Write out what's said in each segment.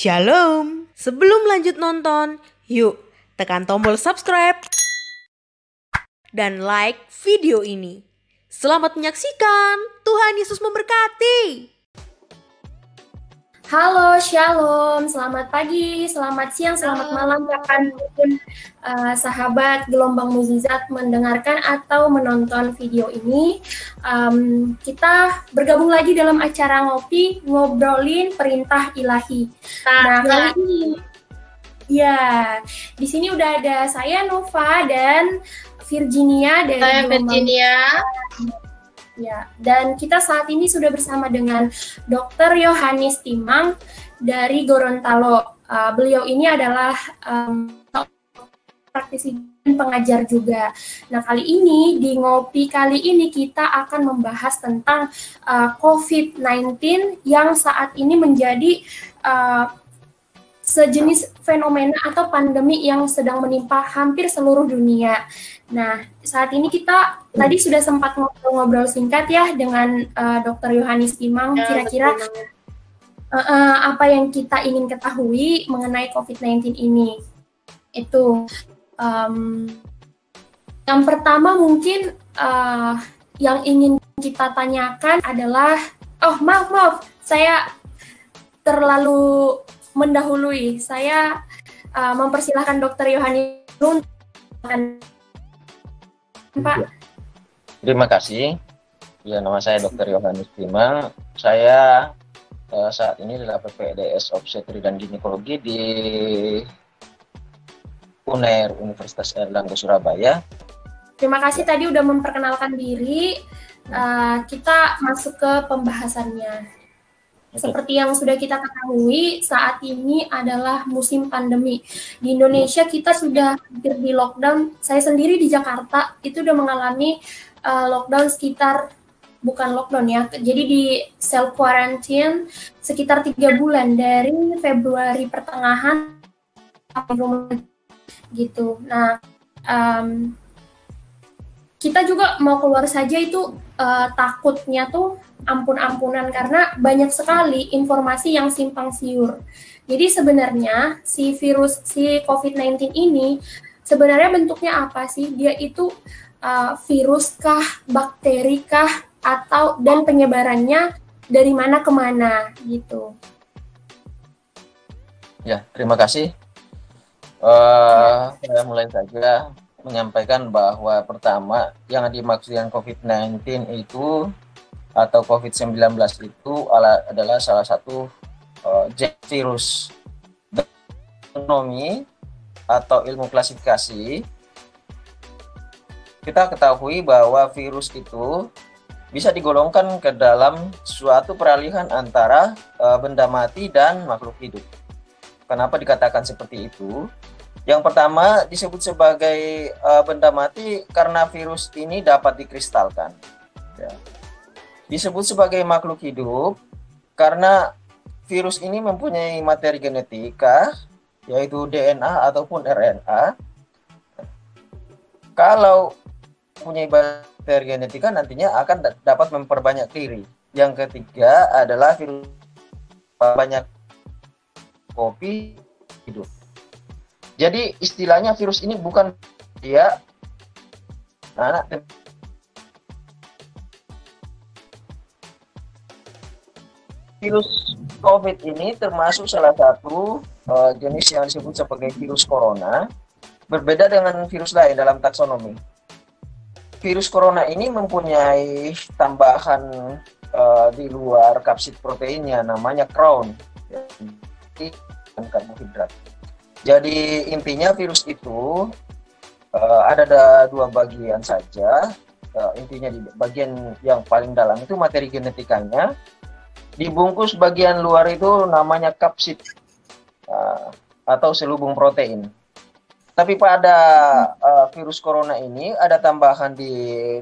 Shalom. Sebelum lanjut nonton, yuk tekan tombol subscribe dan like video ini. Selamat menyaksikan. Tuhan Yesus memberkati. Halo, shalom, selamat pagi, selamat siang, selamat malam, kapanpun sahabat Gelombang Mukjizat mendengarkan atau menonton video ini. Kita bergabung lagi dalam acara ngobrolin perintah ilahi. Nah, kali ini, di sini udah ada saya Nova dan Virginia dari Saya Virginia. Ya, dan kita saat ini sudah bersama dengan Dr. Yohanes Timang dari Gorontalo. Beliau ini adalah praktisi dan pengajar juga. Nah, kali ini di Ngopi kali ini kita akan membahas tentang COVID-19 yang saat ini menjadi sejenis fenomena atau pandemi yang sedang menimpa hampir seluruh dunia. Nah, saat ini kita tadi sudah sempat ngobrol-ngobrol singkat ya dengan Dr. Yohanes Timang. Kira-kira apa yang kita ingin ketahui mengenai COVID-19 ini? Itu yang pertama mungkin yang ingin kita tanyakan adalah, maaf, saya terlalu mendahului. Saya mempersilahkan Dr. Yohanes Pak. Terima kasih. Ya, nama saya Dr. Yohanes Timang. Saya saat ini adalah PPDS Obstetri dan Ginekologi di UNER Universitas Airlangga Surabaya. Terima kasih tadi udah memperkenalkan diri. Kita masuk ke pembahasannya. Seperti yang sudah kita ketahui, saat ini adalah musim pandemi. Di Indonesia kita sudah hampir di lockdown. Saya sendiri di Jakarta itu udah mengalami lockdown bukan lockdown ya, jadi di self quarantine sekitar 3 bulan dari Februari pertengahan gitu. Nah, kita juga mau keluar saja itu takutnya tuh ampun-ampunan karena banyak sekali informasi yang simpang siur. Jadi sebenarnya si COVID-19 ini sebenarnya bentuknya apa sih? Dia itu virus kah, bakteri kah, dan penyebarannya dari mana ke mana gitu. Ya, terima kasih. Saya mulai saja menyampaikan bahwa pertama yang dimaksudkan COVID-19 itu atau COVID-19 itu adalah salah satu virus. Ekonomi atau ilmu klasifikasi, kita ketahui bahwa virus itu bisa digolongkan ke dalam suatu peralihan antara benda mati dan makhluk hidup. Kenapa dikatakan seperti itu? Yang pertama disebut sebagai benda mati karena virus ini dapat dikristalkan. Ya. Disebut sebagai makhluk hidup karena virus ini mempunyai materi genetika, yaitu DNA ataupun RNA. Kalau mempunyai materi genetika nantinya akan dapat memperbanyak diri. Yang ketiga adalah virus banyak kopi hidup. Jadi istilahnya virus ini bukan dia anak virus COVID ini termasuk salah satu jenis yang disebut sebagai virus corona, berbeda dengan virus lain dalam taksonomi. Virus corona ini mempunyai tambahan di luar kapsid proteinnya, namanya crown, dan karbohidrat. Jadi intinya virus itu ada dua bagian saja. Intinya di bagian yang paling dalam itu materi genetikanya. Dibungkus bagian luar itu namanya kapsid atau selubung protein. Tapi pada virus corona ini ada tambahan di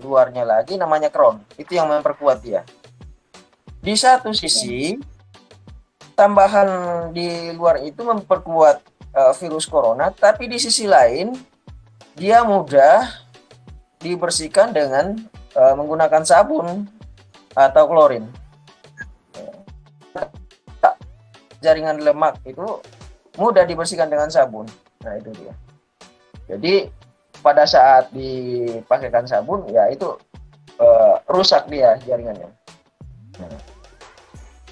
luarnya lagi namanya crown. Itu yang memperkuat dia. Di satu sisi tambahan di luar itu memperkuat virus corona, tapi di sisi lain dia mudah dibersihkan dengan menggunakan sabun atau klorin. jaringan lemak itu mudah dibersihkan dengan sabun. Nah itu dia. Jadi pada saat dipakaikan sabun ya itu rusak dia jaringannya. Nah,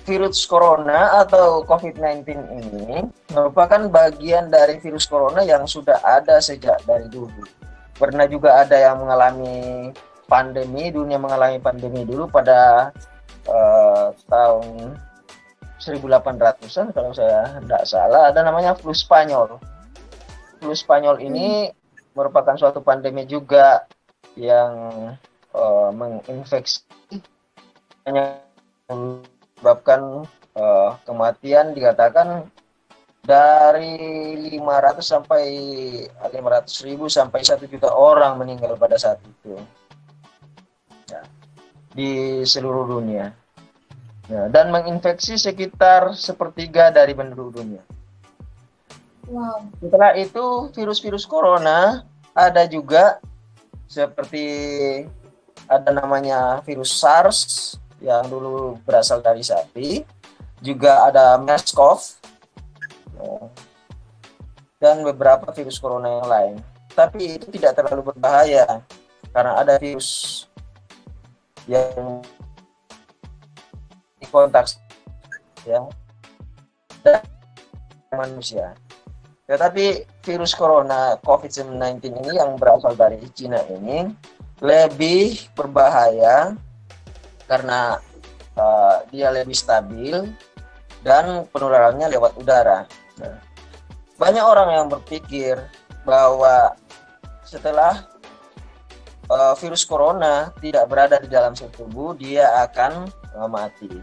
virus corona atau COVID-19 ini merupakan bagian dari virus corona yang sudah ada sejak dari dulu. Pernah juga ada yang mengalami pandemi, dunia mengalami pandemi dulu pada tahun 1800-an kalau saya tidak salah, ada namanya flu Spanyol. Flu Spanyol ini merupakan suatu pandemi juga yang menginfeksi, menyebabkan kematian dikatakan dari 500 sampai 500.000 sampai 1 juta orang meninggal pada saat itu. Ya, di seluruh dunia. Ya, dan menginfeksi sekitar 1/3 dari penduduk dunia. Wow. Setelah itu virus-virus corona ada juga seperti ada namanya virus SARS yang dulu berasal dari sapi, juga ada MERS-CoV dan beberapa virus corona yang lain. Tapi itu tidak terlalu berbahaya karena ada virus yang kontak ya dan manusia. Tetapi virus corona COVID-19 ini yang berasal dari Cina ini lebih berbahaya karena dia lebih stabil dan penularannya lewat udara. Nah, banyak orang yang berpikir bahwa setelah virus corona tidak berada di dalam sel tubuh, dia akan mati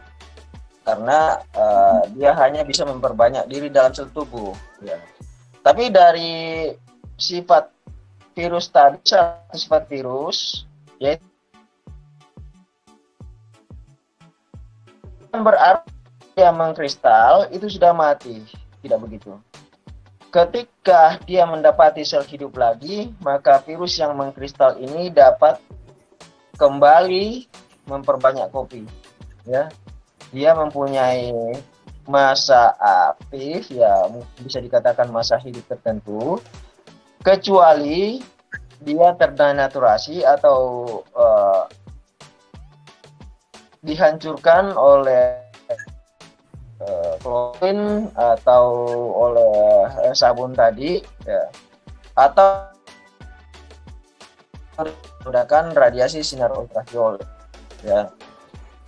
karena dia hanya bisa memperbanyak diri dalam sel tubuh. Ya. Tapi dari sifat virus tadi, sifat virus yaitu berarti dia mengkristal itu sudah mati, tidak begitu. Ketika dia mendapati sel hidup lagi, maka virus yang mengkristal ini dapat kembali memperbanyak kopi. Ya, dia mempunyai masa aktif, ya bisa dikatakan masa hidup tertentu, kecuali dia terdenaturasi atau dihancurkan oleh klorin atau oleh sabun tadi, ya, atau menggunakan radiasi sinar ultraviolet. Ya.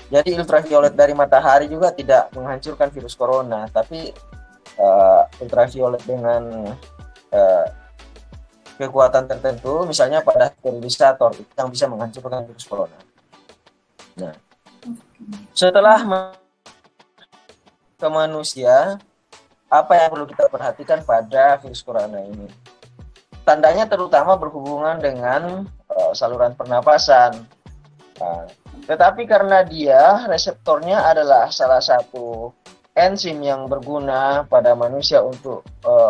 Jadi ultraviolet dari matahari juga tidak menghancurkan virus corona, tapi ultraviolet dengan kekuatan tertentu, misalnya pada sterilisator, itu yang bisa menghancurkan virus corona. Nah, setelah ke manusia, apa yang perlu kita perhatikan pada virus corona ini? Tandanya terutama berhubungan dengan saluran pernapasan. Nah, tetapi karena dia reseptornya adalah salah satu enzim yang berguna pada manusia untuk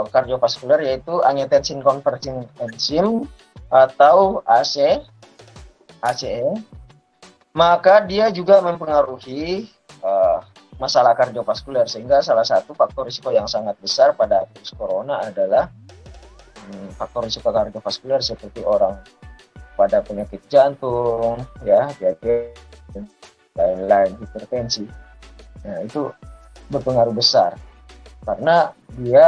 kardiovaskular, yaitu angiotensin converting enzyme atau ACE, maka dia juga mempengaruhi masalah kardiovaskular, sehingga salah satu faktor risiko yang sangat besar pada virus corona adalah faktor risiko kardiovaskular seperti orang pada penyakit jantung, ya, diabetes, lain-lain, hipertensi. Nah, itu berpengaruh besar karena dia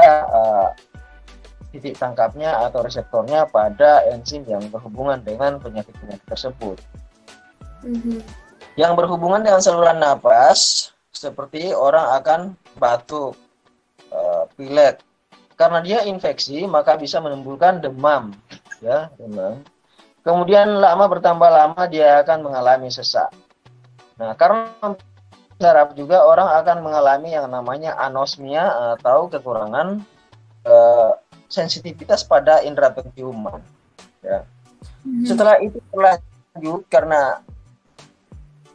titik tangkapnya atau reseptornya pada enzim yang berhubungan dengan penyakit-penyakit tersebut. Yang berhubungan dengan saluran napas, seperti orang akan batuk, pilek. Karena dia infeksi, maka bisa menimbulkan demam, ya, demam. Kemudian bertambah lama dia akan mengalami sesak. Nah, karena saraf juga orang akan mengalami yang namanya anosmia atau kekurangan sensitivitas pada indera penciuman. Ya. Setelah itu berlanjut karena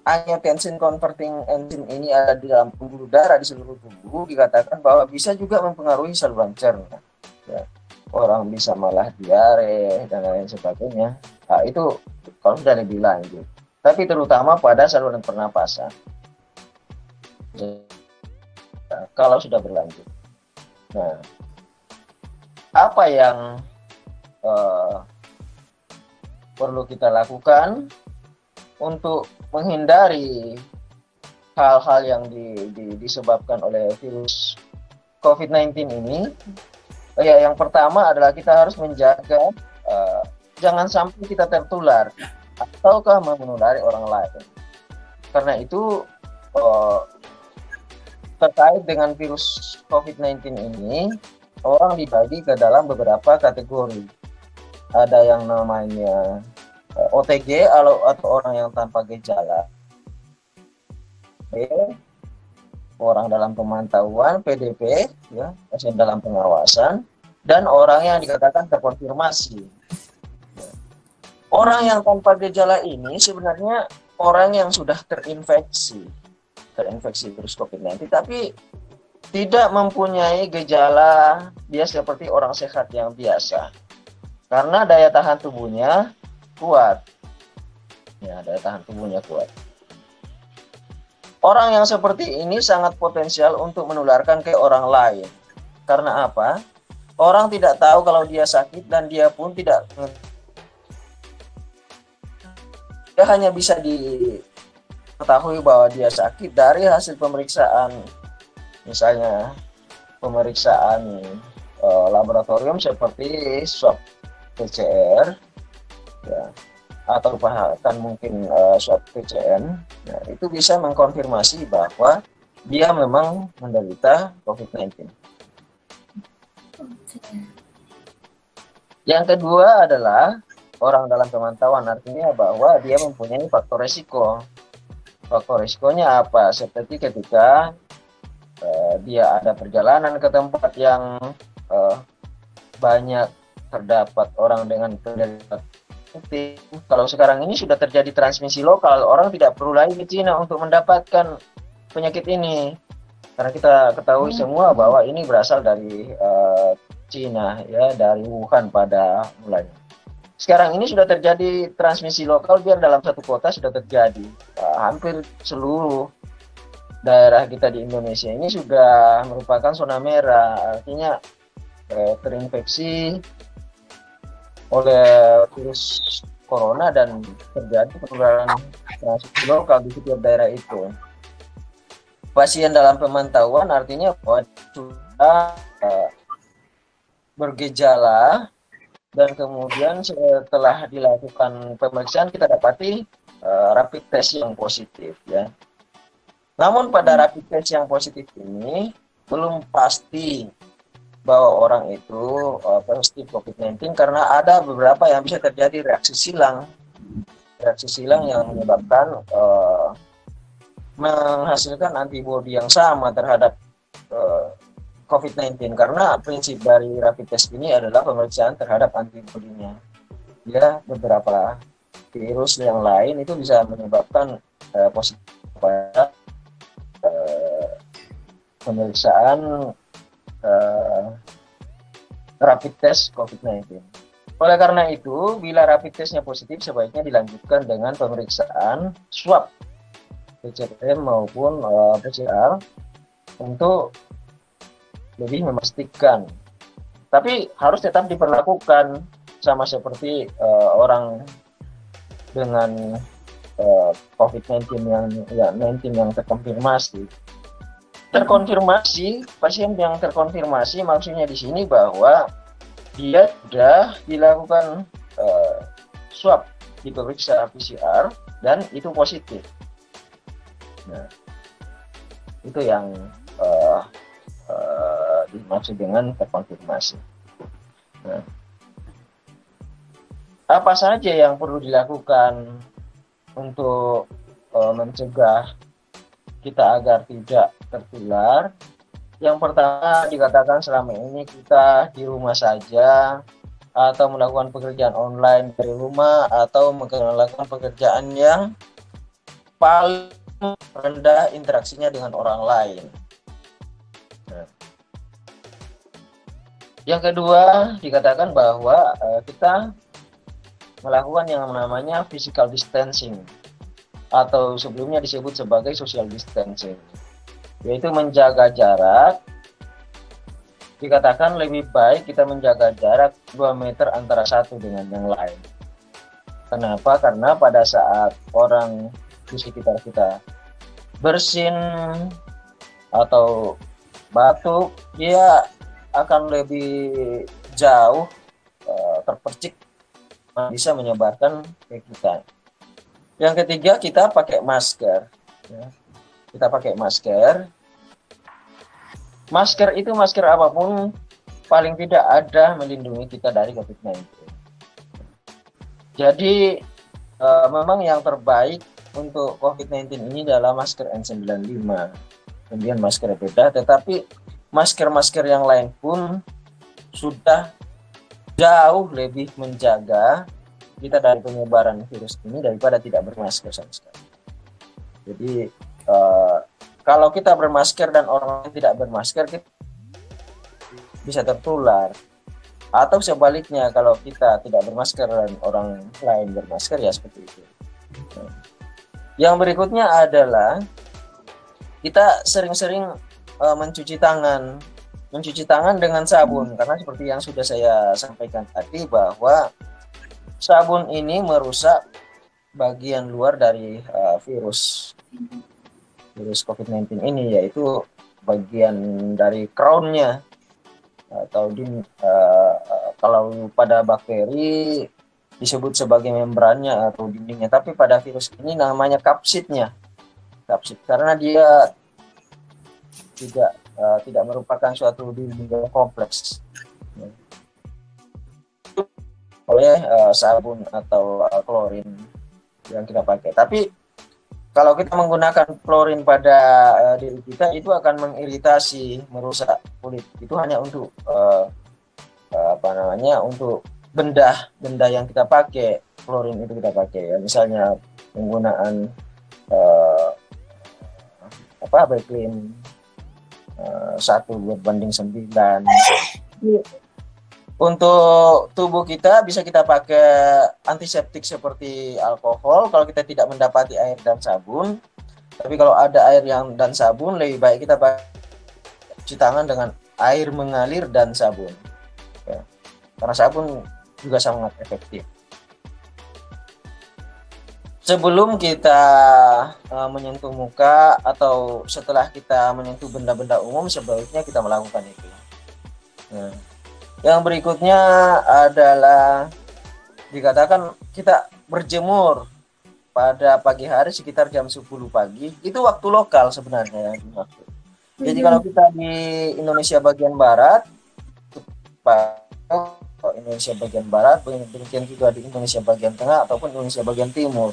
angiotensin converting enzyme ini ada di dalam pembuluh darah di seluruh tubuh, dikatakan bahwa bisa juga mempengaruhi saluran cerna. Ya. Orang bisa malah diare dan lain sebagainya. Nah, itu kalau sudah lebih lanjut. Tapi terutama pada saluran pernapasan. kalau sudah berlanjut. Nah, apa yang perlu kita lakukan untuk menghindari hal-hal yang disebabkan oleh virus COVID-19 ini? Ya, yang pertama adalah kita harus menjaga jangan sampai kita tertular ataukah menulari orang lain. Karena itu terkait dengan virus COVID-19 ini, orang dibagi ke dalam beberapa kategori. Ada yang namanya OTG atau orang yang tanpa gejala, orang dalam pemantauan, PDP, ya, pasien dalam pengawasan, dan orang yang dikatakan terkonfirmasi. Orang yang tanpa gejala ini sebenarnya orang yang sudah terinfeksi virus COVID-19, tapi tidak mempunyai gejala, dia seperti orang sehat yang biasa. Karena daya tahan tubuhnya kuat. Ya, daya tahan tubuhnya kuat. Orang yang seperti ini sangat potensial untuk menularkan ke orang lain. Karena apa? Orang tidak tahu kalau dia sakit dan dia pun tidak. Dia hanya bisa diketahui bahwa dia sakit dari hasil pemeriksaan. Misalnya pemeriksaan laboratorium seperti swab PCR, ya, atau bahkan mungkin swab PCN, nah, itu bisa mengkonfirmasi bahwa dia memang menderita COVID-19. Yang kedua adalah orang dalam pemantauan, artinya bahwa dia mempunyai faktor resiko. Faktor resikonya apa? Seperti ketika dia ada perjalanan ke tempat yang banyak terdapat orang dengan penderita. Kalau sekarang ini sudah terjadi transmisi lokal, orang tidak perlu lagi ke Cina untuk mendapatkan penyakit ini, karena kita ketahui semua bahwa ini berasal dari Cina, ya, dari Wuhan pada mulanya. Sekarang ini sudah terjadi transmisi lokal, biar dalam satu kota sudah terjadi. Hampir seluruh daerah kita di Indonesia ini sudah merupakan zona merah, artinya terinfeksi oleh virus corona dan terjadi penularan transmisi lokal di setiap daerah itu. Pasien dalam pemantauan artinya bahwa sudah bergejala dan kemudian setelah dilakukan pemeriksaan kita dapati rapid test yang positif, ya. Namun pada rapid test yang positif ini belum pasti bahwa orang itu positif COVID-19 karena ada beberapa yang bisa terjadi reaksi silang yang menyebabkan menghasilkan antibodi yang sama terhadap COVID-19, karena prinsip dari rapid test ini adalah pemeriksaan terhadap antibodinya. Ya, beberapa virus yang lain itu bisa menyebabkan positif pada pemeriksaan rapid test COVID-19. Oleh karena itu, bila rapid testnya positif, sebaiknya dilanjutkan dengan pemeriksaan swab PCR maupun PCR untuk lebih memastikan. Tapi harus tetap diperlakukan sama seperti orang dengan COVID-19 yang terkonfirmasi. Pasien yang terkonfirmasi maksudnya di sini bahwa dia sudah dilakukan swab, diperiksa PCR dan itu positif. Nah, itu yang dimaksud dengan terkonfirmasi. Nah, apa saja yang perlu dilakukan untuk mencegah kita agar tidak tertular? Yang pertama, dikatakan selama ini kita di rumah saja atau melakukan pekerjaan online dari rumah atau melakukan pekerjaan yang paling rendah interaksinya dengan orang lain. Nah, yang kedua, dikatakan bahwa kita melakukan yang namanya physical distancing atau sebelumnya disebut sebagai social distancing. yaitu menjaga jarak. Dikatakan lebih baik kita menjaga jarak 2 meter antara satu dengan yang lain. Kenapa? Karena pada saat orang di sekitar kita bersin atau batuk, dia akan lebih jauh terpercik, bisa menyebarkan ke kita. Yang ketiga, kita pakai masker. Ya. Kita pakai masker. Masker itu masker apapun paling tidak ada melindungi kita dari COVID-19. Jadi memang yang terbaik untuk COVID-19 ini adalah masker N95, kemudian masker beda, tetapi masker-masker yang lain pun sudah jauh lebih menjaga kita dari penyebaran virus ini daripada tidak bermasker sama sekali. Jadi kalau kita bermasker dan orang lain tidak bermasker, kita bisa tertular. Atau sebaliknya, kalau kita tidak bermasker dan orang lain bermasker, ya seperti itu. Yang berikutnya adalah kita sering-sering mencuci tangan. Mencuci tangan dengan sabun, karena seperti yang sudah saya sampaikan tadi, bahwa sabun ini merusak bagian luar dari virus COVID-19 ini, yaitu bagian dari crown-nya, atau kalau pada bakteri disebut sebagai membrannya atau dindingnya, tapi pada virus ini namanya kapsidnya, karena dia tidak merupakan suatu dinding yang kompleks oleh sabun atau klorin yang kita pakai. Tapi kalau kita menggunakan klorin pada diri kita, itu akan mengiritasi, merusak kulit. Itu hanya untuk untuk benda yang kita pakai, klorin itu kita pakai. Ya, misalnya penggunaan Baclean 1/9. Untuk tubuh kita bisa kita pakai antiseptik seperti alkohol kalau kita tidak mendapati air dan sabun. Tapi kalau ada air dan sabun, lebih baik kita cuci tangan dengan air mengalir dan sabun. Ya. Karena sabun juga sangat efektif. Sebelum kita menyentuh muka atau setelah kita menyentuh benda-benda umum, sebaiknya kita melakukan itu. Nah, yang berikutnya adalah dikatakan kita berjemur pada pagi hari sekitar jam 10 pagi. Itu waktu lokal sebenarnya yang dimaksud. Jadi kalau kita di Indonesia bagian barat, demikian juga di Indonesia bagian tengah ataupun Indonesia bagian timur.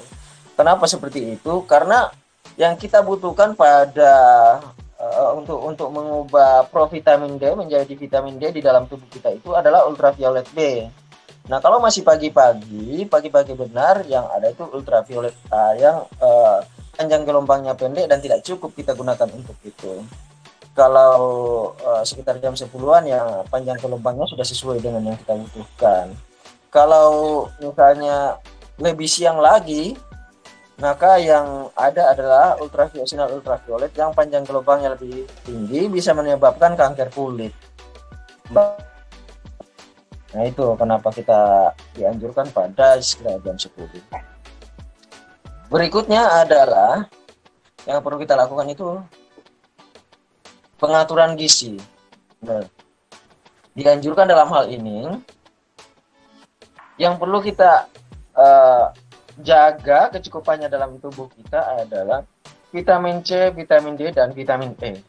Kenapa seperti itu? Karena yang kita butuhkan untuk mengubah provitamin D menjadi vitamin D di dalam tubuh kita itu adalah ultraviolet B. Nah, kalau masih pagi-pagi benar yang ada itu ultraviolet A yang panjang gelombangnya pendek dan tidak cukup kita gunakan untuk itu. Kalau sekitar jam 10-an ya panjang gelombangnya sudah sesuai dengan yang kita butuhkan. Kalau misalnya lebih siang lagi, maka yang ada adalah sinar ultraviolet yang panjang gelombangnya lebih tinggi, bisa menyebabkan kanker kulit. Nah, itu kenapa kita dianjurkan pada sekitar jam 10. Berikutnya adalah yang perlu kita lakukan itu pengaturan gizi. Nah, dianjurkan dalam hal ini yang perlu kita jaga kecukupannya dalam tubuh kita adalah vitamin C, vitamin D, dan vitamin E.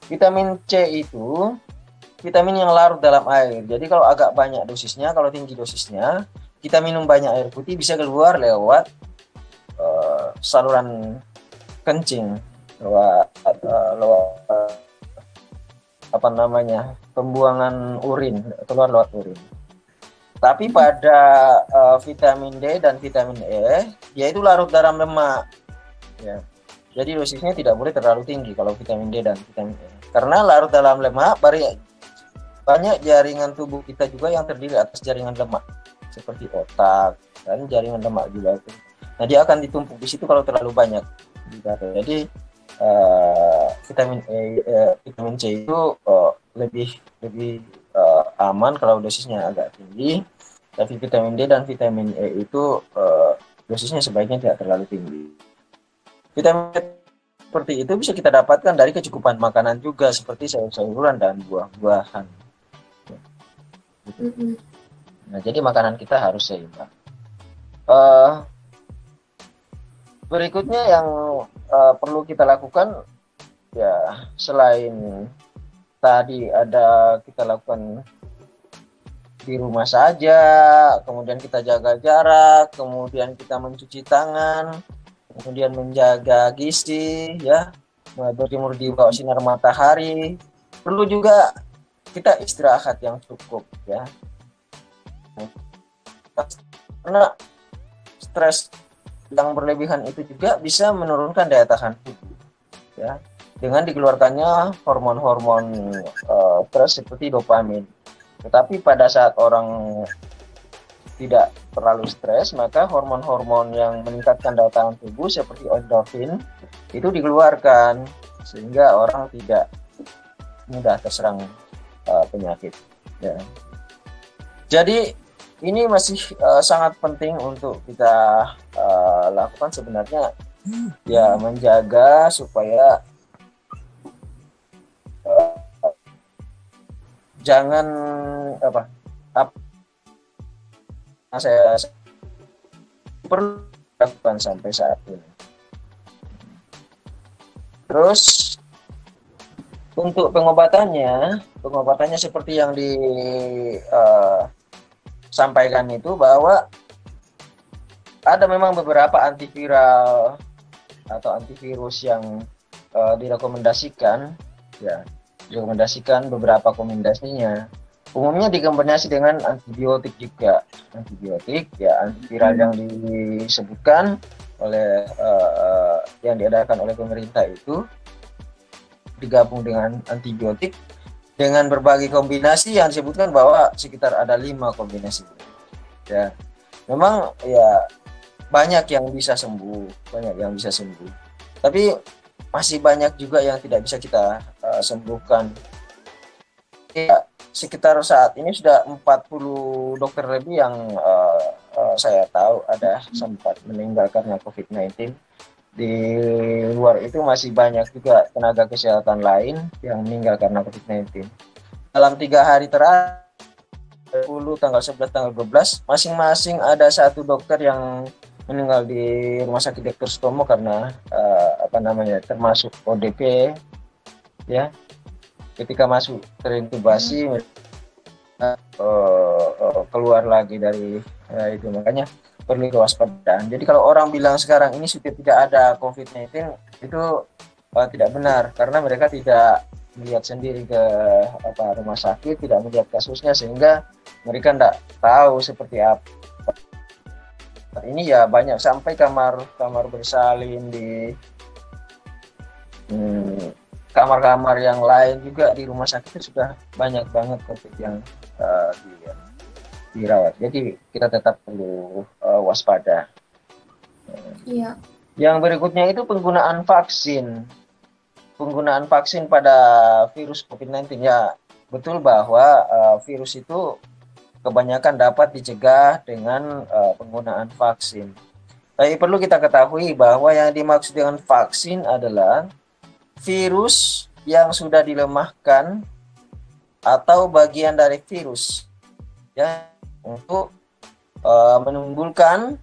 Vitamin C itu vitamin yang larut dalam air. Jadi kalau agak banyak dosisnya, kalau tinggi dosisnya, kita minum banyak air putih bisa keluar lewat saluran kencing, lewat pembuangan urin, keluar lewat urin. Tapi pada vitamin D dan vitamin E, yaitu larut dalam lemak. Ya. Jadi dosisnya tidak boleh terlalu tinggi kalau vitamin D dan vitamin E. Karena larut dalam lemak, banyak jaringan tubuh kita juga yang terdiri atas jaringan lemak, seperti otak dan jaringan lemak juga itu. Nah, dia akan ditumpuk di situ kalau terlalu banyak. Jadi vitamin C itu lebih aman kalau dosisnya agak tinggi, tapi vitamin D dan vitamin E itu dosisnya sebaiknya tidak terlalu tinggi. Vitamin seperti itu bisa kita dapatkan dari kecukupan makanan juga, seperti sayur-sayuran dan buah-buahan. Nah, jadi makanan kita harus seimbang. Berikutnya yang perlu kita lakukan, ya selain tadi ada kita lakukan di rumah saja, kemudian kita jaga jarak, kemudian kita mencuci tangan, kemudian menjaga gizi, ya, berjemur di bawah sinar matahari. Perlu juga kita istirahat yang cukup, ya, karena stres yang berlebihan itu juga bisa menurunkan daya tahan tubuh, ya, dengan dikeluarkannya hormon-hormon stres seperti dopamin. Tetapi pada saat orang tidak terlalu stres, maka hormon-hormon yang meningkatkan daya tahan tubuh seperti endorfin itu dikeluarkan, sehingga orang tidak mudah terserang penyakit, ya. Jadi ini masih sangat penting untuk kita lakukan sebenarnya, ya, menjaga supaya jangan saya perlu lakukan sampai saat ini. Terus untuk pengobatannya seperti yang disampaikan itu, bahwa ada memang beberapa antiviral atau antivirus yang direkomendasikan, ya, direkomendasikan beberapa rekomendasinya. Umumnya dikombinasi dengan antibiotik juga. Antibiotik, ya, antiviral yang disebutkan oleh yang diadakan oleh pemerintah itu digabung dengan antibiotik dengan berbagai kombinasi yang disebutkan bahwa sekitar ada 5 kombinasi. Ya, memang, ya, banyak yang bisa sembuh, tapi masih banyak juga yang tidak bisa kita sembuhkan. Ya, sekitar saat ini sudah 40 dokter lebih yang saya tahu ada sempat meninggal karena COVID-19. Di luar itu masih banyak juga tenaga kesehatan lain yang meninggal karena COVID-19. Dalam 3 hari terakhir, 10, tanggal 11, tanggal 12, masing-masing ada 1 dokter yang meninggal di Rumah Sakit Dr. Sutomo karena termasuk ODP, ya. Ketika masuk terintubasi, keluar lagi dari itu, makanya perlu kewaspadaan. Jadi kalau orang bilang sekarang ini sudah tidak ada COVID-19, itu tidak benar, karena mereka tidak melihat sendiri ke rumah sakit, tidak melihat kasusnya, sehingga mereka tidak tahu seperti apa. Ini, ya, banyak sampai kamar bersalin di kamar-kamar yang lain juga di rumah sakit itu sudah banyak banget COVID yang dirawat. Jadi kita tetap perlu waspada. Iya. Yang berikutnya itu penggunaan vaksin. Penggunaan vaksin pada virus COVID-19, ya, betul bahwa virus itu kebanyakan dapat dicegah dengan penggunaan vaksin. Tapi perlu kita ketahui bahwa yang dimaksud dengan vaksin adalah virus yang sudah dilemahkan atau bagian dari virus, ya, untuk menimbulkan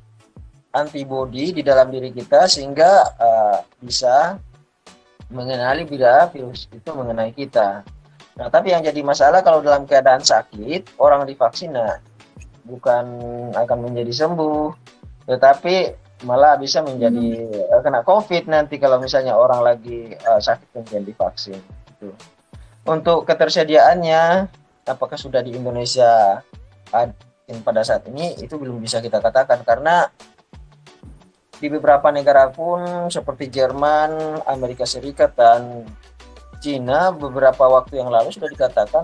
antibodi di dalam diri kita, sehingga bisa mengenali bila virus itu mengenai kita. Nah, tapi yang jadi masalah kalau dalam keadaan sakit orang divaksin, nah, bukan akan menjadi sembuh, tetapi malah bisa menjadi kena COVID nanti kalau misalnya orang lagi sakit kemudian divaksin. Gitu. Untuk ketersediaannya, apakah sudah di Indonesia ada pada saat ini, itu belum bisa kita katakan, karena di beberapa negara pun seperti Jerman, Amerika Serikat, dan Cina beberapa waktu yang lalu sudah dikatakan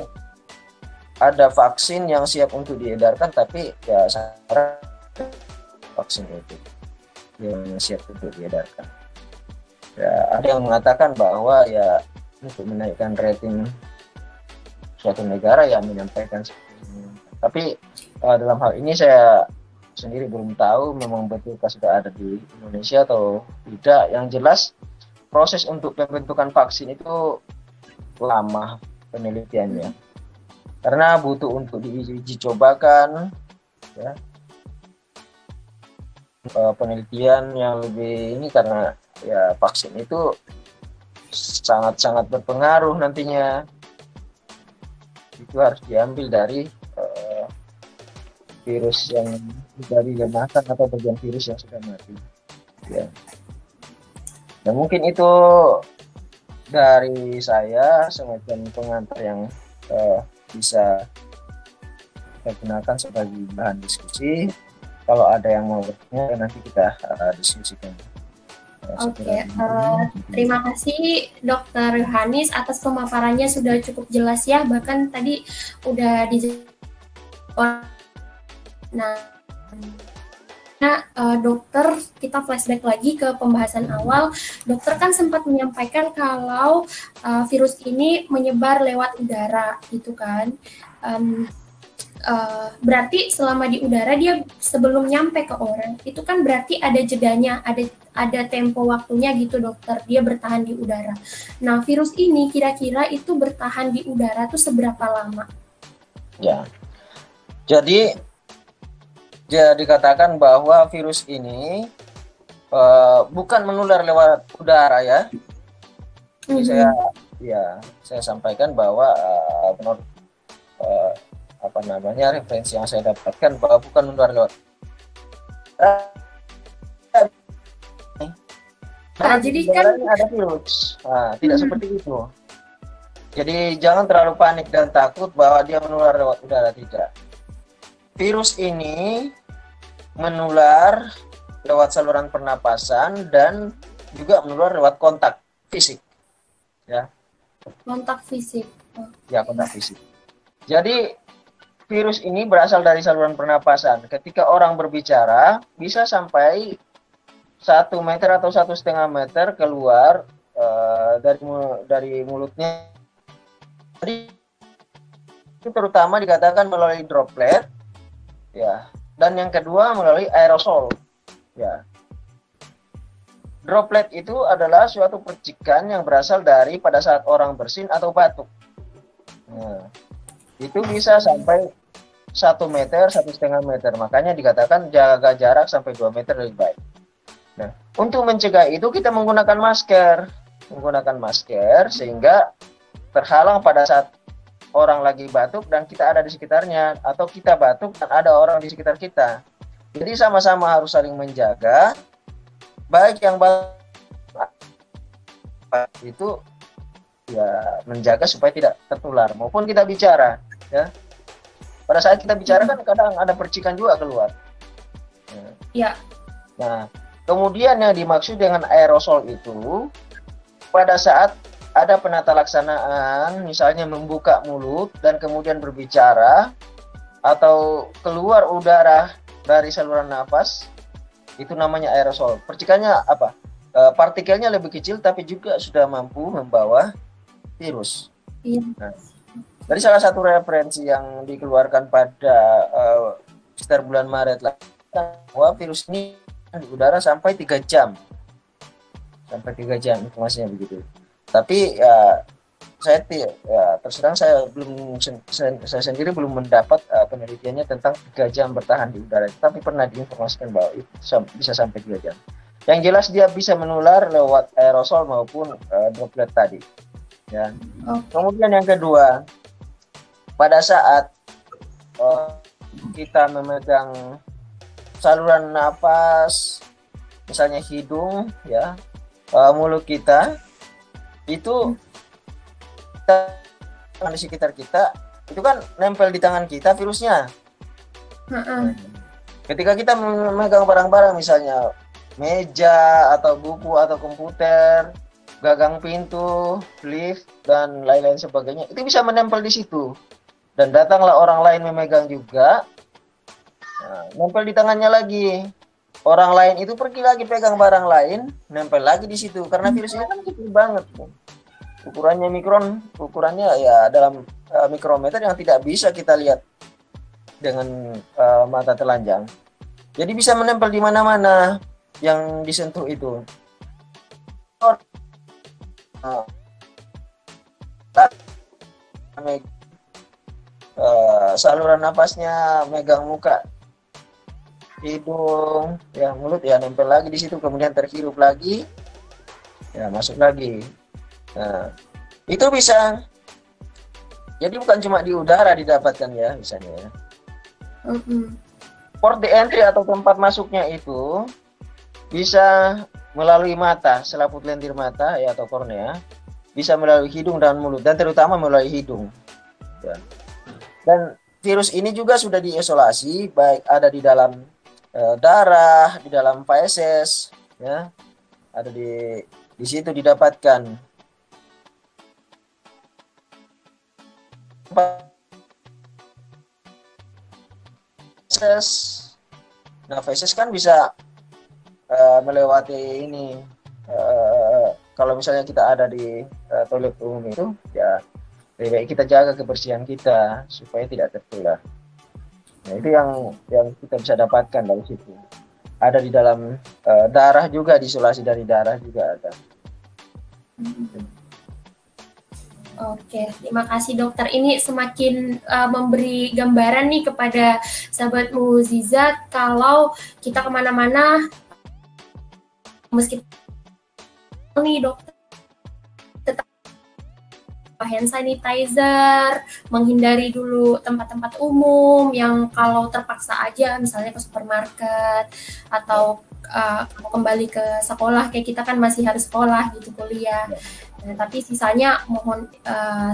ada vaksin yang siap untuk diedarkan, tapi ya vaksin itu yang siap untuk diedarkan. Ya, ada yang mengatakan bahwa ya untuk menaikkan rating suatu negara ya menyampaikan seperti ini. Tapi dalam hal ini saya sendiri belum tahu memang betulkah sudah ada di Indonesia atau tidak. Yang jelas proses untuk pembentukan vaksin itu lama penelitiannya, karena butuh untuk diuji cobakan, ya, penelitian yang lebih ini, karena ya vaksin itu sangat-sangat berpengaruh nantinya. Itu harus diambil dari virus yang dari lemahkan atau bagian virus yang sudah mati, ya. Dan mungkin itu dari saya semacam pengantar yang bisa kita gunakan sebagai bahan diskusi. Kalau ada yang mau bertanya nanti kita diskusikan. Oke, terima kasih Dokter Yohanes atas pemaparannya, sudah cukup jelas ya, bahkan tadi udah dokter, kita flashback lagi ke pembahasan awal. Dokter kan sempat menyampaikan kalau virus ini menyebar lewat udara, gitu kan. Berarti selama di udara dia sebelum nyampe ke orang itu kan berarti ada jedanya, ada tempo waktunya gitu dokter, dia bertahan di udara. Nah virus ini kira-kira itu bertahan di udara tuh seberapa lama? Ya, jadi dikatakan bahwa virus ini bukan menular lewat udara ya. Jadi saya sampaikan bahwa menurut referensi yang saya dapatkan bahwa bukan menular lewat. Jadi kan ada virus. Tidak seperti itu. Jadi jangan terlalu panik dan takut bahwa dia menular lewat udara, tidak. Virus ini menular lewat saluran pernapasan dan juga menular lewat kontak fisik. Ya. Kontak fisik. Ya, kontak fisik. Jadi virus ini berasal dari saluran pernapasan. Ketika orang berbicara, bisa sampai 1 meter atau 1,5 meter keluar dari mulutnya. Jadi itu terutama dikatakan melalui droplet, ya. Dan yang kedua melalui aerosol, ya. Droplet itu adalah suatu percikan yang berasal dari pada saat orang bersin atau batuk. Nah, itu bisa sampai 1 meter, 1,5 meter. Makanya dikatakan jaga jarak sampai 2 meter lebih baik. Nah, untuk mencegah itu kita menggunakan masker. Menggunakan masker sehingga terhalang pada saat orang lagi batuk dan kita ada di sekitarnya, atau kita batuk dan ada orang di sekitar kita. Jadi sama-sama harus saling menjaga. Baik yang batuk itu ya menjaga supaya tidak tertular, maupun kita bicara, ya. Pada saat kita bicara kan kadang ada percikan juga keluar. Ya. Nah, kemudian yang dimaksud dengan aerosol itu pada saat ada penata laksanaan, misalnya membuka mulut dan kemudian berbicara atau keluar udara dari saluran nafas, itu namanya aerosol. Percikannya apa? Partikelnya lebih kecil tapi juga sudah mampu membawa virus. Iya. Nah, dari salah satu referensi yang dikeluarkan pada sekitar bulan Maret lah, bahwa virus ini di udara sampai 3 jam. Sampai 3 jam informasinya begitu. Tapi ya terus terang saya sendiri belum mendapat penelitiannya tentang 3 jam bertahan di udara. Tapi pernah diinformasikan bahwa itu bisa sampai 3 jam. Yang jelas dia bisa menular lewat aerosol maupun droplet tadi. Ya. Kemudian yang kedua, pada saat kita memegang saluran napas, misalnya hidung, ya, mulut kita, itu di sekitar kita, itu kan nempel di tangan kita virusnya. Ketika kita memegang barang-barang, misalnya meja atau buku atau komputer, gagang pintu, lift, dan lain-lain sebagainya, itu bisa menempel di situ. Dan datanglah orang lain memegang juga, nempel di tangannya lagi. orang lain itu pergi lagi pegang barang lain, nempel lagi di situ karena virus ini kan kecil banget. Ukurannya mikron, ukurannya ya dalam mikrometer yang tidak bisa kita lihat dengan mata telanjang. Jadi bisa menempel di mana-mana yang disentuh itu. Saluran napasnya megang muka, hidung, ya mulut ya nempel lagi di situ, kemudian terhirup lagi, ya masuk lagi. Nah, itu bisa. Jadi bukan cuma di udara didapatkan ya misalnya ya. Port the entry atau tempat masuknya itu bisa melalui mata, selaput lendir mata ya atau kornea, bisa melalui hidung dan mulut, dan terutama melalui hidung. Ya. Dan virus ini juga sudah diisolasi, baik ada di dalam darah, di dalam feses, ya, ada di situ didapatkan. Feses, nah feses kan bisa melewati ini. Kalau misalnya kita ada di toilet umum itu, ya lebih baik kita jaga kebersihan kita supaya tidak tertular. Nah, itu yang kita bisa dapatkan dari situ. Ada di dalam darah juga, diisolasi dari darah juga ada. Oke, terima kasih dokter. Ini semakin memberi gambaran nih kepada sahabat Mukjizat kalau kita kemana-mana, meski nih dokter tetap hand sanitizer, menghindari dulu tempat-tempat umum yang kalau terpaksa aja, misalnya ke supermarket atau kembali ke sekolah, kayak kita kan masih harus sekolah gitu, kuliah. Nah, tapi sisanya mohon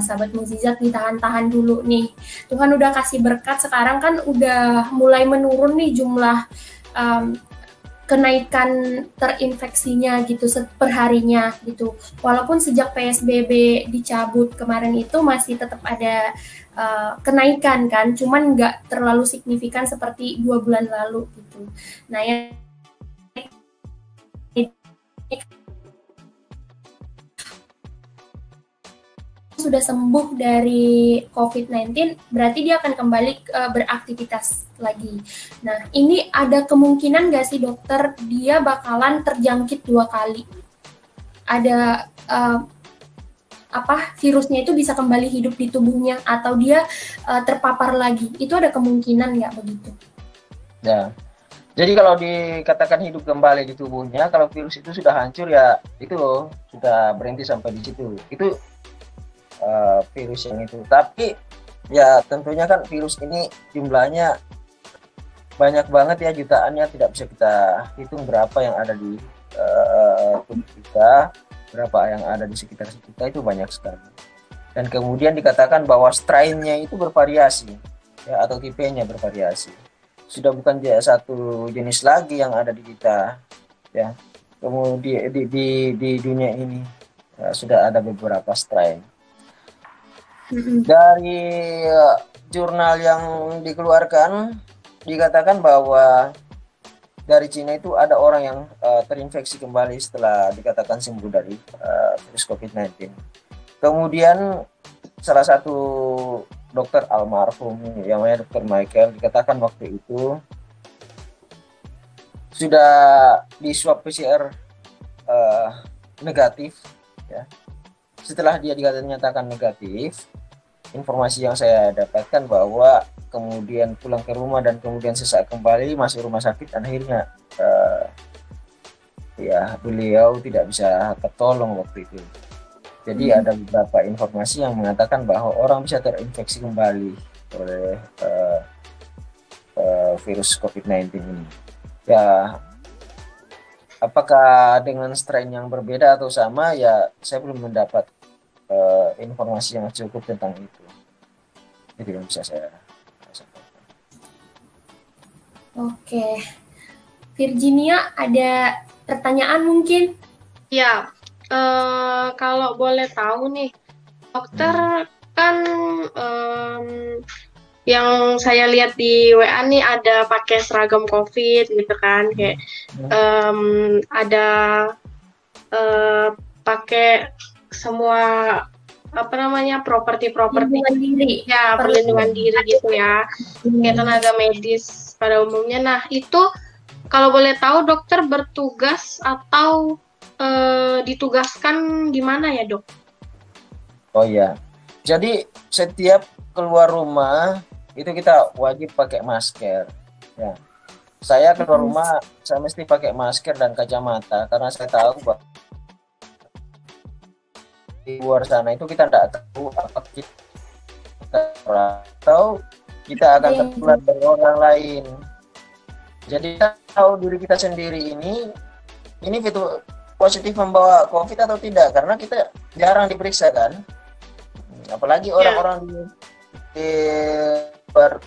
sahabat Mukjizat ditahan-tahan dulu nih. Tuhan udah kasih berkat, sekarang kan udah mulai menurun nih jumlah kenaikan terinfeksinya gitu perharinya gitu. Walaupun sejak PSBB dicabut kemarin itu masih tetap ada kenaikan kan, cuman nggak terlalu signifikan seperti 2 bulan lalu gitu. Nah, yang sudah sembuh dari COVID-19, berarti dia akan kembali beraktivitas lagi. Nah, ini ada kemungkinan nggak sih dokter dia bakalan terjangkit 2 kali? Ada virusnya itu bisa kembali hidup di tubuhnya atau dia terpapar lagi? Itu ada kemungkinan nggak begitu? Ya. Jadi kalau dikatakan hidup kembali di tubuhnya, kalau virus itu sudah hancur ya itu loh, sudah berhenti sampai di situ. Itu virus yang itu. Tapi ya tentunya kan virus ini jumlahnya banyak banget ya, jutaannya, tidak bisa kita hitung berapa yang ada di tubuh kita, berapa yang ada di sekitar kita, itu banyak sekali. Dan kemudian dikatakan bahwa strain-nya itu bervariasi ya, atau tipenya bervariasi. Sudah bukan satu jenis lagi yang ada di kita ya. Kemudian di dunia ini ya, sudah ada beberapa strain. Dari jurnal yang dikeluarkan dikatakan bahwa dari Cina itu ada orang yang terinfeksi kembali setelah dikatakan sembuh dari virus COVID-19. Kemudian salah satu dokter almarhum yang namanya Dr. Michael dikatakan waktu itu sudah di swab PCR negatif ya. Setelah dia dinyatakan negatif, informasi yang saya dapatkan bahwa kemudian pulang ke rumah dan kemudian sesaat kembali masuk rumah sakit, dan akhirnya ya beliau tidak bisa tertolong waktu itu. Jadi ada beberapa informasi yang mengatakan bahwa orang bisa terinfeksi kembali oleh virus COVID-19 ini. Ya, apakah dengan strain yang berbeda atau sama, ya saya belum mendapat informasi yang cukup tentang itu. Jadi yang bisa saya sampaikan. Oke, Virginia ada pertanyaan mungkin? Ya, kalau boleh tahu nih, dokter kan yang saya lihat di WA nih ada pakai seragam COVID gitu kan, kayak ada pakai semua apa namanya properti diri ya, perlindungan diri gitu ya, kayak tenaga medis pada umumnya. Nah itu kalau boleh tahu dokter bertugas atau ditugaskan di mana ya dok? Oh iya, jadi setiap keluar rumah itu kita wajib pakai masker ya. Saya keluar rumah saya mesti pakai masker dan kacamata karena saya tahu bahwa di luar sana itu kita tidak tahu apa kita atau kita akan tertular dari orang lain. Jadi kita tahu diri kita sendiri ini itu positif membawa COVID atau tidak, karena kita jarang diperiksa kan. Apalagi orang-orang di luar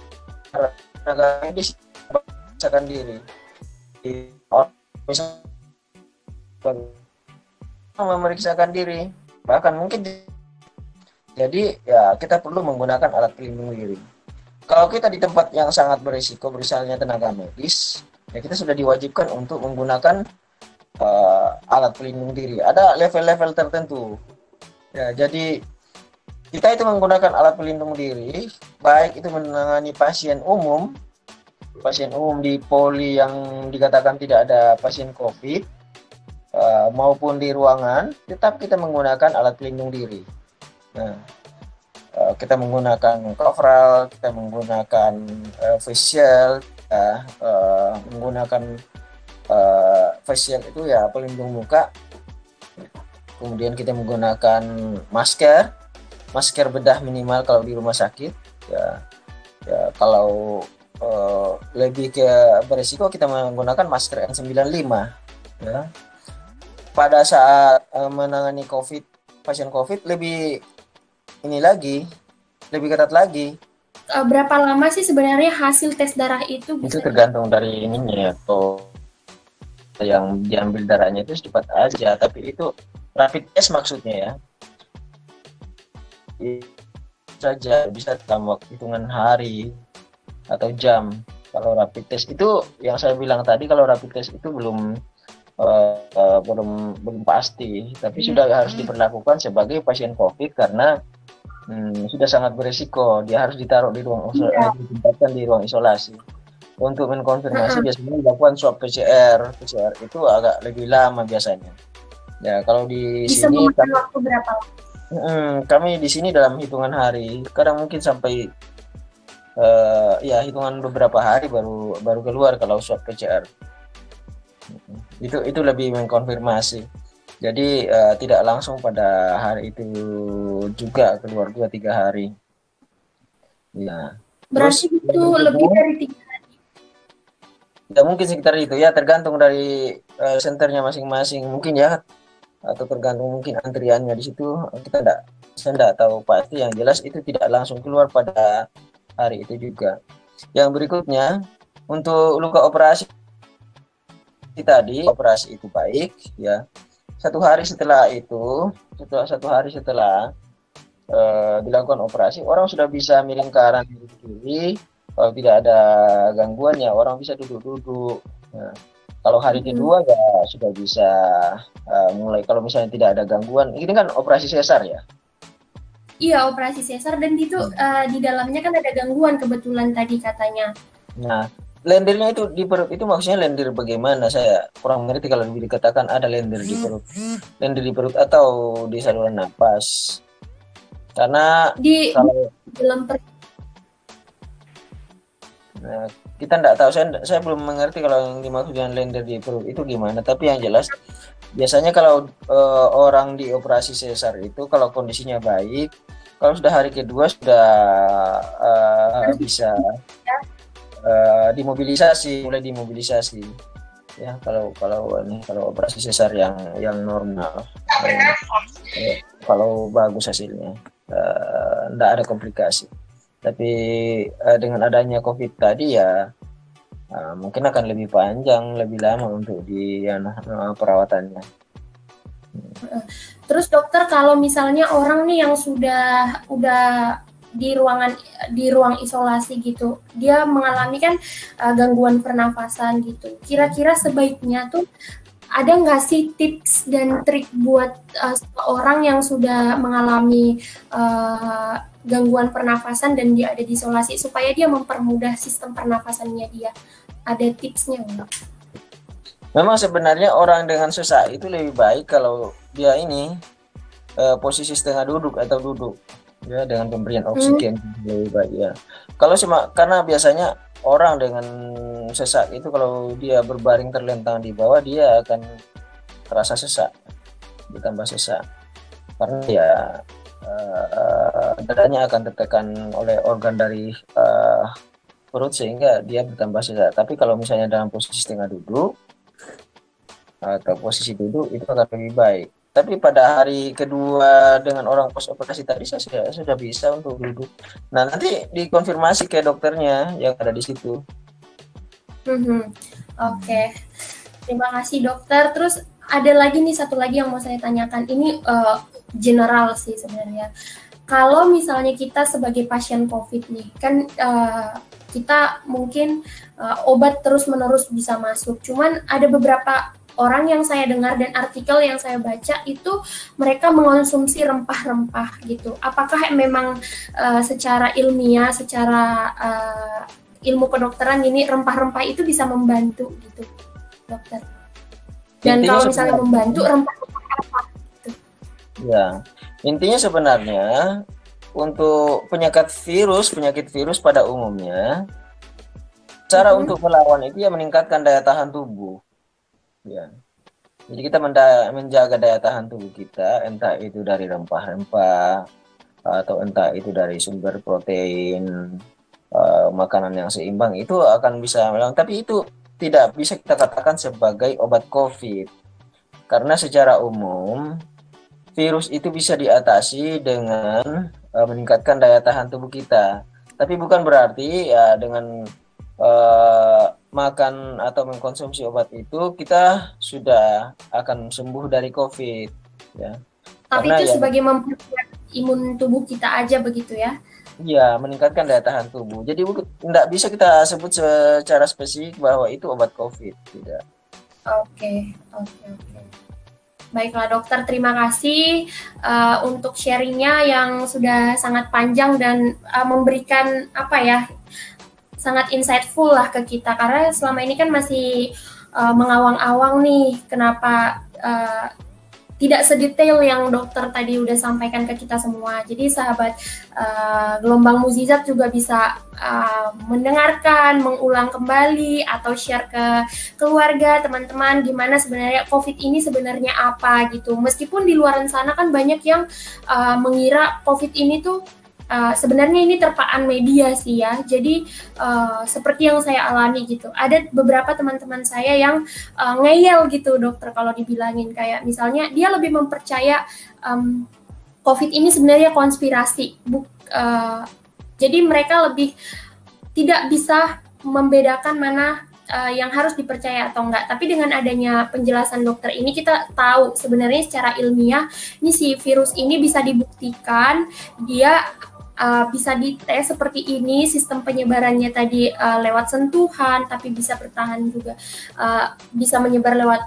negara medis memeriksakan diri. Memeriksakan diri. Bahkan mungkin jadi ya kita perlu menggunakan alat pelindung diri. Kalau kita di tempat yang sangat berisiko, misalnya tenaga medis, ya kita sudah diwajibkan untuk menggunakan alat pelindung diri. Ada level-level tertentu. Ya, jadi kita itu menggunakan alat pelindung diri, baik itu menangani pasien umum di poli yang dikatakan tidak ada pasien COVID, maupun di ruangan, tetap kita menggunakan alat pelindung diri. Nah, kita menggunakan coverall, kita menggunakan face shield, menggunakan face shield itu ya pelindung muka. Kemudian kita menggunakan masker bedah minimal kalau di rumah sakit. Ya kalau lebih ke berisiko kita menggunakan masker N95. Ya. Pada saat menangani pasien COVID lebih ketat lagi. Berapa lama sih sebenarnya hasil tes darah itu? Itu tergantung dari ininya, atau yang diambil darahnya itu cepat aja, tapi itu rapid test maksudnya ya. Saja bisa dalam waktu hitungan hari atau jam. Kalau rapid test itu yang saya bilang tadi, kalau rapid test itu belum pasti, tapi sudah harus diperlakukan sebagai pasien COVID karena sudah sangat berisiko. Dia harus ditaruh di ruang ditempatkan di ruang isolasi. Untuk mengkonfirmasi biasanya dilakukan swab PCR. PCR itu agak lebih lama biasanya. Ya kalau di bisa sini waktu berapa? Kami di sini dalam hitungan hari, kadang mungkin sampai hitungan beberapa hari baru keluar kalau swab PCR. Itu lebih mengkonfirmasi. Jadi tidak langsung pada hari itu juga keluar 2-3 hari. Ya. Berarti itu lebih dari 3 hari. Tidak mungkin sekitar itu ya, tergantung dari senternya masing-masing mungkin ya, atau tergantung mungkin antriannya di situ. Saya tidak tahu pasti, yang jelas itu tidak langsung keluar pada hari itu juga. Yang berikutnya, untuk luka operasi tadi, operasi itu baik ya. Satu hari setelah dilakukan operasi, orang sudah bisa miring kanan kiri. Kalau tidak ada gangguan ya orang bisa duduk-duduk. Nah, kalau hari kedua ya sudah bisa mulai, kalau misalnya tidak ada gangguan. Ini kan operasi sesar ya? Iya, operasi sesar, dan itu di dalamnya kan ada gangguan kebetulan tadi katanya. Nah, lendirnya itu di perut itu maksudnya lendir bagaimana? Saya kurang mengerti kalau dikatakan ada lendir di perut. Lendir di perut atau di saluran napas? Karena kalau dalam kita tidak tahu, saya belum mengerti kalau yang dimaksud dengan lendir di perut itu gimana. Tapi yang jelas biasanya kalau orang di operasi sesar itu kalau kondisinya baik, kalau sudah hari kedua sudah bisa mulai dimobilisasi ya. Kalau operasi sesar yang normal, kalau bagus hasilnya, tidak ada komplikasi. Tapi dengan adanya COVID tadi ya mungkin akan lebih panjang, lebih lama untuk perawatannya. Terus dokter, kalau misalnya orang nih yang udah di ruang isolasi gitu, dia mengalami kan gangguan pernafasan gitu. Kira-kira sebaiknya tuh ada nggak sih tips dan trik buat orang yang sudah mengalami gangguan pernafasan dan dia ada di isolasi supaya dia mempermudah sistem pernafasannya dia? Ada tipsnya nggak? Memang sebenarnya orang dengan sesak itu lebih baik kalau dia ini posisi setengah duduk atau duduk, ya, dengan pemberian oksigen lebih baik ya. Kalau karena biasanya orang dengan sesak itu kalau dia berbaring terlentang di bawah dia akan terasa sesak, ditambah sesak karena ya dadanya akan tertekan oleh organ dari perut sehingga dia bertambah sesak. Tapi kalau misalnya dalam posisi setengah duduk atau posisi duduk itu akan lebih baik. Tapi pada hari kedua dengan orang post operasi tadi saya sudah bisa untuk duduk. Nah, nanti dikonfirmasi ke dokternya yang ada di situ. Oke. Terima kasih dokter. Terus ada lagi nih satu lagi yang mau saya tanyakan. Ini general sih sebenarnya. Kalau misalnya kita sebagai pasien COVID nih, kan kita mungkin obat terus-menerus bisa masuk. Cuman ada beberapa orang yang saya dengar dan artikel yang saya baca itu mereka mengonsumsi rempah-rempah gitu. Apakah memang secara ilmiah, secara ilmu kedokteran ini rempah-rempah itu bisa membantu gitu, dokter? Dan intinya kalau misalnya membantu rempah-rempah apa? Gitu. Ya, intinya sebenarnya untuk penyakit virus pada umumnya, cara untuk melawan itu ya meningkatkan daya tahan tubuh. Ya. Jadi kita menjaga daya tahan tubuh kita, entah itu dari rempah-rempah atau entah itu dari sumber protein, makanan yang seimbang, itu akan bisa melawan. Tapi itu tidak bisa kita katakan sebagai obat COVID, karena secara umum virus itu bisa diatasi dengan meningkatkan daya tahan tubuh kita. Tapi bukan berarti ya dengan makan atau mengkonsumsi obat itu kita sudah akan sembuh dari COVID, ya. Tapi karena itu ya, sebagai memperkuat imun tubuh kita aja begitu ya? Iya, meningkatkan daya tahan tubuh. Jadi tidak bisa kita sebut secara spesifik bahwa itu obat COVID, tidak. Oke. Baiklah dokter, terima kasih untuk sharingnya yang sudah sangat panjang dan memberikan sangat insightful lah ke kita, karena selama ini kan masih mengawang-awang nih kenapa tidak sedetail yang dokter tadi udah sampaikan ke kita semua. Jadi sahabat Gelombang Mukjizat juga bisa mendengarkan, mengulang kembali atau share ke keluarga, teman-teman gimana sebenarnya COVID ini sebenarnya apa gitu. Meskipun di luar sana kan banyak yang mengira COVID ini tuh sebenarnya ini terpaan media sih ya. Jadi seperti yang saya alami gitu. Ada beberapa teman-teman saya yang ngeyel gitu dokter kalau dibilangin, kayak misalnya dia lebih mempercaya COVID ini sebenarnya konspirasi. Jadi mereka lebih tidak bisa membedakan mana yang harus dipercaya atau enggak. Tapi dengan adanya penjelasan dokter ini kita tahu sebenarnya secara ilmiah ini si virus ini bisa dibuktikan dia bisa dites seperti ini, sistem penyebarannya tadi lewat sentuhan, tapi bisa bertahan juga, bisa menyebar lewat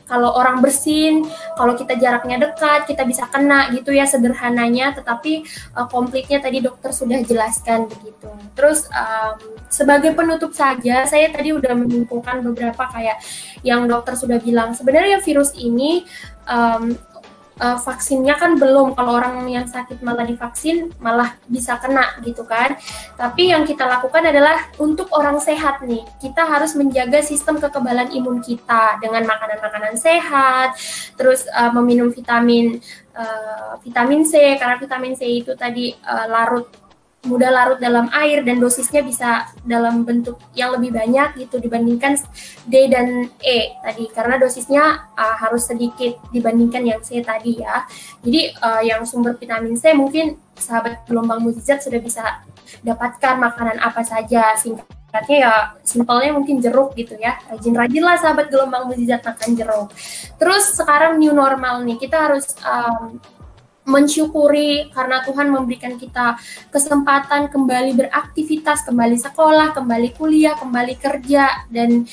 kalau orang bersin, kalau kita jaraknya dekat, kita bisa kena gitu ya sederhananya, tetapi komplitnya tadi dokter sudah jelaskan begitu. Terus sebagai penutup saja, saya tadi udah menyimpulkan beberapa kayak yang dokter sudah bilang, sebenarnya virus ini vaksinnya kan belum, kalau orang yang sakit malah divaksin malah bisa kena gitu kan. Tapi yang kita lakukan adalah untuk orang sehat nih, kita harus menjaga sistem kekebalan imun kita dengan makanan-makanan sehat, terus meminum vitamin C, karena vitamin C itu tadi mudah larut dalam air dan dosisnya bisa dalam bentuk yang lebih banyak gitu dibandingkan D dan E tadi, karena dosisnya harus sedikit dibandingkan yang C tadi ya. Jadi yang sumber vitamin C mungkin sahabat Gelombang Mukjizat sudah bisa dapatkan makanan apa saja. Singkatnya ya simpelnya mungkin jeruk gitu ya, rajin-rajinlah sahabat Gelombang Mukjizat makan jeruk. Terus sekarang new normal nih, kita harus mensyukuri karena Tuhan memberikan kita kesempatan kembali beraktivitas, kembali sekolah, kembali kuliah, kembali kerja, dan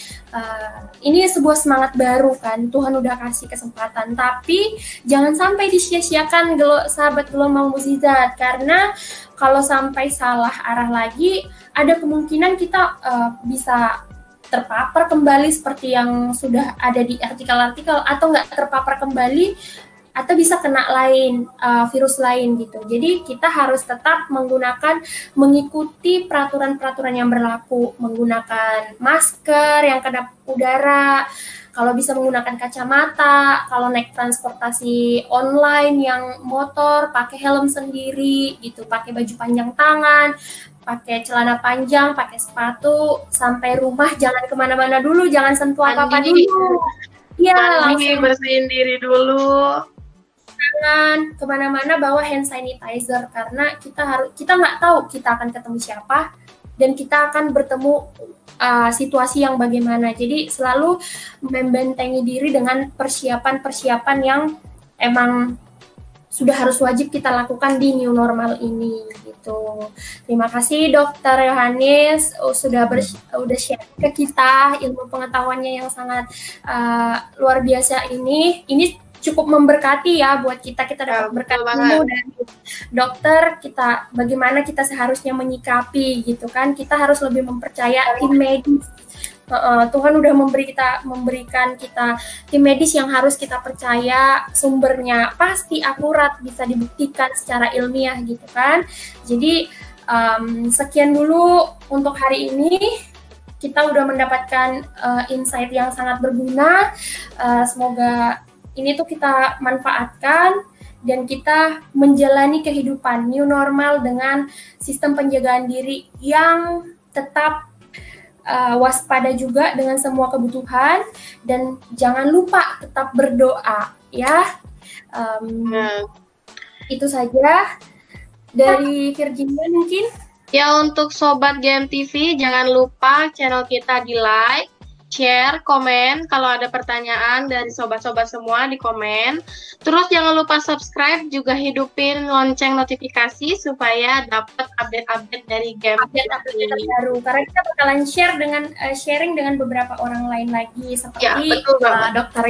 ini sebuah semangat baru kan, Tuhan udah kasih kesempatan. Tapi jangan sampai disia-siakan sahabat gelombang mukjizat, karena kalau sampai salah arah lagi, ada kemungkinan kita bisa terpapar kembali seperti yang sudah ada di artikel-artikel, atau nggak terpapar kembali, atau bisa kena virus lain gitu. Jadi kita harus tetap mengikuti peraturan-peraturan yang berlaku, menggunakan masker yang kedap udara, kalau bisa menggunakan kacamata, kalau naik transportasi online yang motor pakai helm sendiri gitu, pakai baju panjang tangan, pakai celana panjang, pakai sepatu, sampai rumah jangan kemana-mana dulu, jangan sentuh apa-apa dulu. Iya, langsung bersihin diri dulu. Jangan kemana-mana bawa hand sanitizer, karena kita nggak tahu kita akan ketemu siapa dan kita akan bertemu situasi yang bagaimana. Jadi selalu membentengi diri dengan persiapan-persiapan yang emang sudah harus wajib kita lakukan di new normal ini gitu. Terima kasih Dokter Yohanes sudah share ke kita ilmu pengetahuannya yang sangat luar biasa ini. Ini cukup memberkati ya buat kita dapat berkat ilmu dari dokter, kita bagaimana kita seharusnya menyikapi gitu kan. Kita harus lebih mempercaya tim medis. Tuhan udah memberikan kita tim medis yang harus kita percaya, sumbernya pasti akurat, bisa dibuktikan secara ilmiah gitu kan. Jadi sekian dulu untuk hari ini. Kita udah mendapatkan insight yang sangat berguna. Semoga ini tuh kita manfaatkan dan kita menjalani kehidupan new normal dengan sistem penjagaan diri yang tetap waspada juga dengan semua kebutuhan, dan jangan lupa tetap berdoa ya. Itu saja dari Virginia mungkin. Ya, untuk Sobat GMTV jangan lupa channel kita di like, share, komen. Kalau ada pertanyaan dari sobat-sobat semua di komen. Terus jangan lupa subscribe, juga hidupin lonceng notifikasi supaya dapat update-update dari game terbaru. Karena kita bakalan sharing dengan beberapa orang lain lagi seperti dokter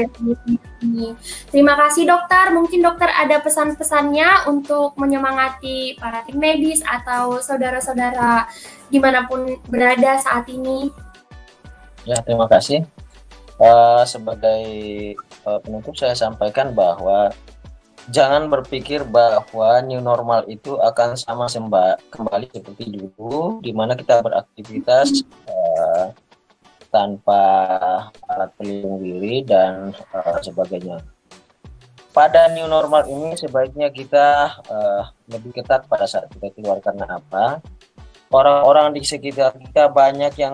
ini. Terima kasih dokter. Mungkin dokter ada pesan-pesannya untuk menyemangati para tim medis atau saudara-saudara dimanapun berada saat ini. Ya, terima kasih. Sebagai penutup saya sampaikan bahwa jangan berpikir bahwa new normal itu akan sama kembali seperti dulu, di mana kita beraktivitas tanpa alat pelindung diri dan sebagainya. Pada new normal ini sebaiknya kita lebih ketat pada saat kita keluar. Karena apa? Orang-orang di sekitar kita banyak yang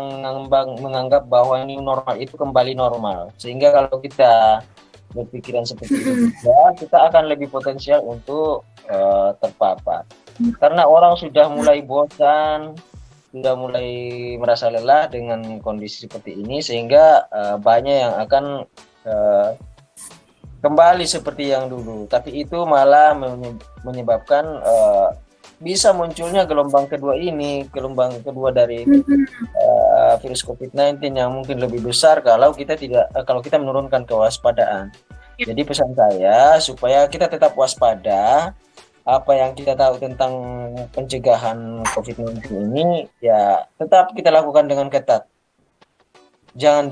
menganggap bahwa new normal itu kembali normal, sehingga kalau kita berpikiran seperti itu kita akan lebih potensial untuk terpapar. Karena orang sudah mulai bosan, sudah mulai merasa lelah dengan kondisi seperti ini, sehingga banyak yang akan kembali seperti yang dulu. Tapi itu malah menyebabkan bisa munculnya gelombang kedua gelombang kedua dari virus COVID-19 yang mungkin lebih besar kalau kita menurunkan kewaspadaan. Jadi pesan saya supaya kita tetap waspada. Apa yang kita tahu tentang pencegahan COVID-19 ini ya tetap kita lakukan dengan ketat. Jangan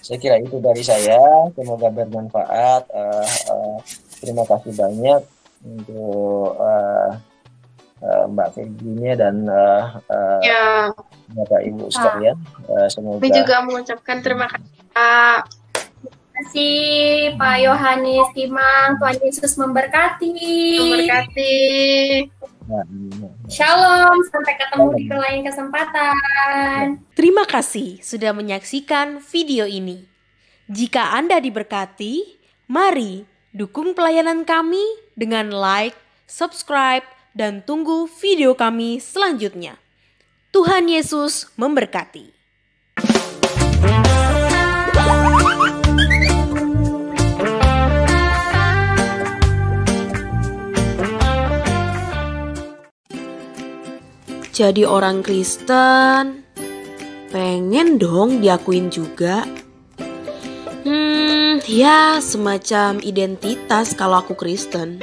Saya kira itu dari saya. Semoga bermanfaat. Terima kasih banyak untuk Mbak Virginia dan Bapak Ibu sekalian. Semoga. Kami juga mengucapkan terima kasih Pak. Terima kasih Pak Yohanes Timang. Tuhan Yesus memberkati. Shalom, sampai ketemu di lain kesempatan. Terima kasih sudah menyaksikan video ini. Jika Anda diberkati, mari dukung pelayanan kami dengan like, subscribe, dan tunggu video kami selanjutnya. Tuhan Yesus memberkati. jadi orang Kristen, pengen dong diakuin juga. Ya semacam identitas kalau aku Kristen.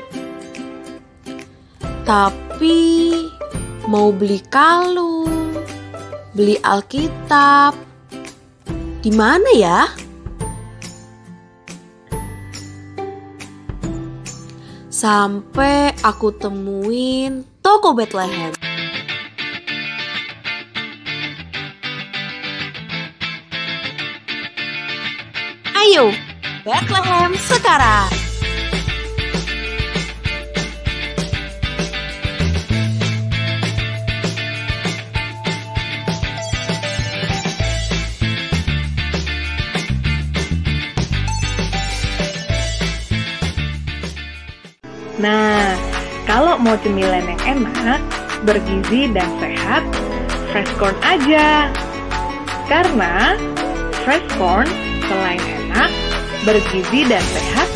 Tapi mau beli kalung, beli Alkitab, di mana ya? Sampai aku temuin toko Bethlehem. Ayo, Bethlehem sekarang! Nah, kalau mau cemilan yang enak, bergizi dan sehat, fresh corn aja. Karena fresh corn selain enak, bergizi dan sehat,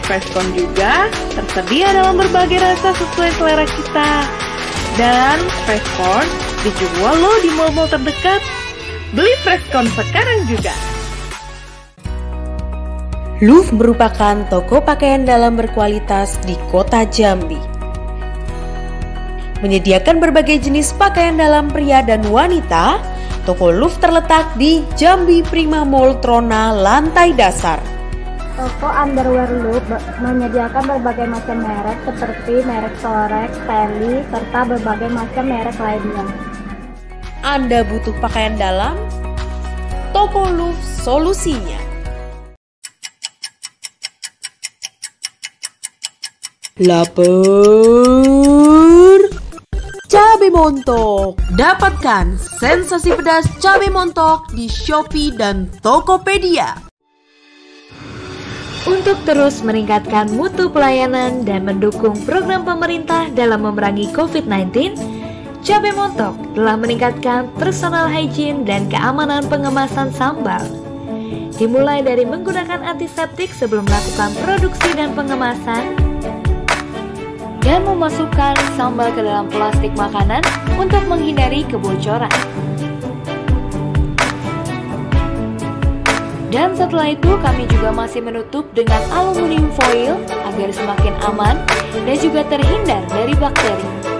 fresh corn juga tersedia dalam berbagai rasa sesuai selera kita. Dan fresh corn dijual loh di mall-mall terdekat. Beli fresh corn sekarang juga. Louvre merupakan toko pakaian dalam berkualitas di kota Jambi. Menyediakan berbagai jenis pakaian dalam pria dan wanita, toko Louvre terletak di Jambi Prima Mall Trona lantai dasar. Toko underwear Louvre menyediakan berbagai macam merek seperti merek Sorex, Stanley, serta berbagai macam merek lainnya. Anda butuh pakaian dalam? Toko Louvre solusinya. Lapar cabai montok. Dapatkan sensasi pedas cabai montok di Shopee dan Tokopedia. Untuk terus meningkatkan mutu pelayanan dan mendukung program pemerintah dalam memerangi COVID-19, Cabai Montok telah meningkatkan personal hygiene dan keamanan pengemasan sambal. Dimulai dari menggunakan antiseptik sebelum melakukan produksi dan pengemasan, dan memasukkan sambal ke dalam plastik makanan untuk menghindari kebocoran. Dan setelah itu kami juga masih menutup dengan aluminium foil agar semakin aman dan juga terhindar dari bakteri.